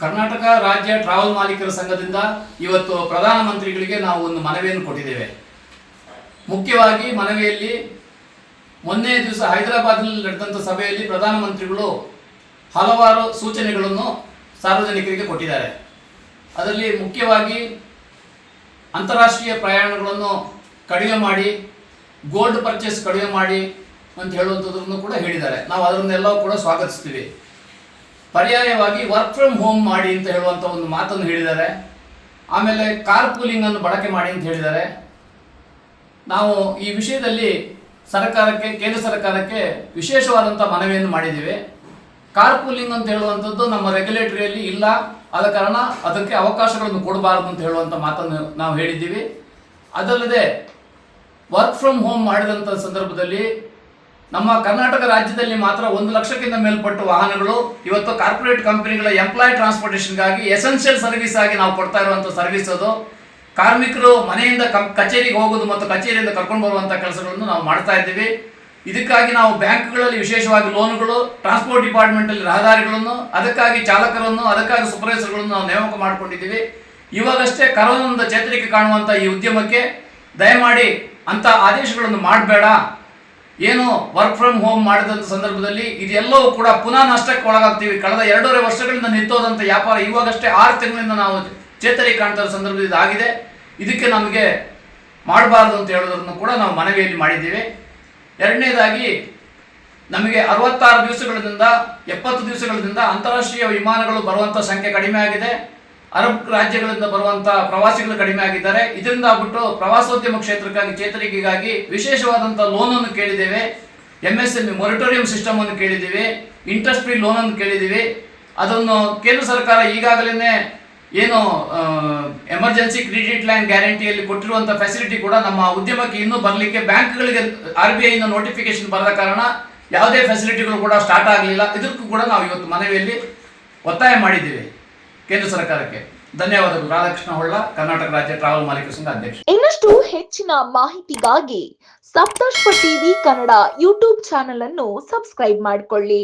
ಕರ್ನಾಟಕ ರಾಜ್ಯ ಟ್ರಾವೆಲ್ ಮಾಲೀಕರ ಸಂಘದಿಂದ ಇವತ್ತು ಪ್ರಧಾನಮಂತ್ರಿಗಳಿಗೆ ನಾವು ಒಂದು ಮನವಿಯನ್ನು ಕೊಟ್ಟಿದ್ದೇವೆ. ಮುಖ್ಯವಾಗಿ ಮನವಿಯಲ್ಲಿ ಮೊನ್ನೆ ದಿವಸ ಹೈದರಾಬಾದ್ನಲ್ಲಿ ನಡೆದಂಥ ಸಭೆಯಲ್ಲಿ ಪ್ರಧಾನಮಂತ್ರಿಗಳು ಹಲವಾರು ಸೂಚನೆಗಳನ್ನು ಸಾರ್ವಜನಿಕರಿಗೆ ಕೊಟ್ಟಿದ್ದಾರೆ. ಅದರಲ್ಲಿ ಮುಖ್ಯವಾಗಿ ಅಂತಾರಾಷ್ಟ್ರೀಯ ಪ್ರಯಾಣಗಳನ್ನು ಕಡಿಮೆ ಮಾಡಿ, ಗೋಲ್ಡ್ ಪರ್ಚೇಸ್ ಕಡಿಮೆ ಮಾಡಿ ಅಂತ ಹೇಳುವಂಥದ್ದನ್ನು ಕೂಡ ಹೇಳಿದ್ದಾರೆ. ನಾವು ಅದನ್ನೆಲ್ಲವೂ ಕೂಡ ಸ್ವಾಗತಿಸ್ತೀವಿ. ಪರ್ಯಾಯವಾಗಿ ವರ್ಕ್ ಫ್ರಮ್ ಹೋಮ್ ಮಾಡಿ ಅಂತ ಹೇಳುವಂಥ ಒಂದು ಮಾತನ್ನು ಹೇಳಿದ್ದಾರೆ. ಆಮೇಲೆ ಕಾರ್ ಪೂಲಿಂಗ್ ಅನ್ನು ಬಳಕೆ ಮಾಡಿ ಅಂತ ಹೇಳಿದ್ದಾರೆ. ನಾವು ಈ ವಿಷಯದಲ್ಲಿ ಕೇಂದ್ರ ಸರ್ಕಾರಕ್ಕೆ ವಿಶೇಷವಾದಂಥ ಮನವಿಯನ್ನು ಮಾಡಿದ್ದೀವಿ. ಕಾರ್ ಪೂಲಿಂಗ್ ಅಂತ ಹೇಳುವಂಥದ್ದು ನಮ್ಮ ರೆಗ್ಯುಲೇಟರಿಯಲ್ಲಿ ಇಲ್ಲ, ಆದ ಕಾರಣ ಅದಕ್ಕೆ ಅವಕಾಶಗಳನ್ನು ಕೊಡಬಾರದು ಅಂತ ಹೇಳುವಂಥ ಮಾತನ್ನು ನಾವು ಹೇಳಿದ್ದೀವಿ. ಅದಲ್ಲದೆ ವರ್ಕ್ ಫ್ರಮ್ ಹೋಮ್ ಮಾಡಿದಂಥ ಸಂದರ್ಭದಲ್ಲಿ ನಮ್ಮ ಕರ್ನಾಟಕ ರಾಜ್ಯದಲ್ಲಿ ಮಾತ್ರ 1 ಲಕ್ಷಕ್ಕಿಂತ ಮೇಲ್ಪಟ್ಟ ವಾಹನಗಳು ಇವತ್ತು ಕಾರ್ಪೊರೇಟ್ ಕಂಪನಿಗಳ ಎಂಪ್ಲಾಯ್ ಟ್ರಾನ್ಸ್ಪೋರ್ಟೇಷನ್ಗಾಗಿ ಎಸೆನ್ಷಿಯಲ್ ಸರ್ವಿಸ್ ಆಗಿ ನಾವು ಕೊಡ್ತಾ ಇರುವಂಥ ಸರ್ವಿಸ್ ಅದು. ಕಾರ್ಮಿಕರು ಮನೆಯಿಂದ ಕಚೇರಿಗೆ ಹೋಗೋದು ಮತ್ತು ಕಚೇರಿಯಿಂದ ಕರ್ಕೊಂಡು ಬರುವಂಥ ಕೆಲಸಗಳನ್ನು ನಾವು ಮಾಡ್ತಾ ಇದ್ದೀವಿ. ಇದಕ್ಕಾಗಿ ನಾವು ಬ್ಯಾಂಕ್ಗಳಲ್ಲಿ ವಿಶೇಷವಾಗಿ ಲೋನ್ಗಳು, ಟ್ರಾನ್ಸ್ಪೋರ್ಟ್ ಡಿಪಾರ್ಟ್ಮೆಂಟಲ್ಲಿ ರಹದಾರಿಗಳನ್ನು, ಅದಕ್ಕಾಗಿ ಚಾಲಕರನ್ನು, ಅದಕ್ಕಾಗಿ ಸೂಪರ್ವೈಸರ್ಗಳನ್ನು ನಾವು ನೇಮಕ ಮಾಡಿಕೊಂಡಿದ್ದೀವಿ. ಇವಾಗಷ್ಟೇ ಕರೋನಾದಿಂದ ಚೇತರಿಕೆ ಕಾಣುವಂಥ ಈ ಉದ್ಯಮಕ್ಕೆ ದಯಮಾಡಿ ಅಂಥ ಆದೇಶಗಳನ್ನು ಮಾಡಬೇಡ. ಏನು ವರ್ಕ್ ಫ್ರಮ್ ಹೋಮ್ ಮಾಡಿದಂಥ ಸಂದರ್ಭದಲ್ಲಿ ಇದೆಲ್ಲವೂ ಕೂಡ ಪುನಃ ನಷ್ಟಕ್ಕೆ ಒಳಗಾಗ್ತೀವಿ. ಕಳೆದ 2.5 ವರ್ಷಗಳಿಂದ ನಿಂತೋದಂಥ ವ್ಯಾಪಾರ ಇವಾಗಷ್ಟೇ 6 ತಿಂಗಳಿಂದ ನಾವು ಚೇತರಿಕೆ ಕಾಣ್ತಾ ಇರೋ ಸಂದರ್ಭದಲ್ಲಿ ಇದಾಗಿದೆ. ಇದಕ್ಕೆ ನಮಗೆ ಮಾಡಬಾರ್ದು ಅಂತ ಹೇಳೋದನ್ನು ಕೂಡ ನಾವು ಮನವಿಯಲ್ಲಿ ಮಾಡಿದ್ದೀವಿ. ಎರಡನೇದಾಗಿ ನಮಗೆ 66 ದಿವಸಗಳಿಂದ 70 ದಿವಸಗಳಿಂದ ಅಂತಾರಾಷ್ಟ್ರೀಯ ವಿಮಾನಗಳು ಬರುವಂಥ ಸಂಖ್ಯೆ ಕಡಿಮೆ ಆಗಿದೆ. ಅರಬ್ ರಾಜ್ಯಗಳಿಂದ ಬರುವಂಥ ಪ್ರವಾಸಿಗಳು ಕಡಿಮೆ ಆಗಿದ್ದಾರೆ. ಇದರಿಂದ ಆಗ್ಬಿಟ್ಟು ಪ್ರವಾಸೋದ್ಯಮ ಕ್ಷೇತ್ರಕ್ಕಾಗಿ ಚೇತರಿಕೆಗಾಗಿ ವಿಶೇಷವಾದಂಥ ಲೋನನ್ನು ಕೇಳಿದ್ದೇವೆ. MSME ಮೊರಟೋರಿಯಂ ಸಿಸ್ಟಮ್ ಅನ್ನು ಕೇಳಿದ್ದೀವಿ. ಇಂಟ್ರೆಸ್ಟ್ ಫ್ರೀ ಲೋನನ್ನು ಕೇಳಿದ್ದೀವಿ. ಅದನ್ನು ಕೇಂದ್ರ ಸರ್ಕಾರ ಈಗಾಗಲೇ ಏನು ಎಮರ್ಜೆನ್ಸಿ ಕ್ರೆಡಿಟ್ ಲೈನ್ ಗ್ಯಾರಂಟಿಯಲ್ಲಿ ಕೊಟ್ಟಿರುವಂಥ ಫೆಸಿಲಿಟಿ ಕೂಡ ನಮ್ಮ ಉದ್ಯಮಕ್ಕೆ ಇನ್ನೂ ಬರಲಿಕ್ಕೆ ಬ್ಯಾಂಕ್ಗಳಿಗೆ RBIನ ನೋಟಿಫಿಕೇಶನ್ ಬರದ ಕಾರಣ ಯಾವುದೇ ಫೆಸಿಲಿಟಿಗಳು ಕೂಡ ಸ್ಟಾರ್ಟ್ ಆಗಲಿಲ್ಲ. ಇದಕ್ಕೂ ಕೂಡ ನಾವು ಇವತ್ತು ಮನವಿಯಲ್ಲಿ ಒತ್ತಾಯ ಮಾಡಿದ್ದೀವಿ ಕೇಂದ್ರ ಸರ್ಕಾರಕ್ಕೆ. ಧನ್ಯವಾದಗಳು. ರಾಧಾಕೃಷ್ಣ ಹೊಳ್ಳ, ಕರ್ನಾಟಕ ರಾಜ್ಯ ಟ್ರಾವೆಲ್ ಮಾಲೀಕರ ಸಂಘ ಅಧ್ಯಕ್ಷ. ಇನ್ನಷ್ಟು ಹೆಚ್ಚಿನ ಮಾಹಿತಿಗಾಗಿ ಸಪ್ತರ್ಷಿ ಟಿವಿ ಕನ್ನಡ ಯೂಟ್ಯೂಬ್ ಚಾನೆಲ್ ಅನ್ನು ಸಬ್ಸ್ಕ್ರೈಬ್ ಮಾಡಿಕೊಳ್ಳಿ.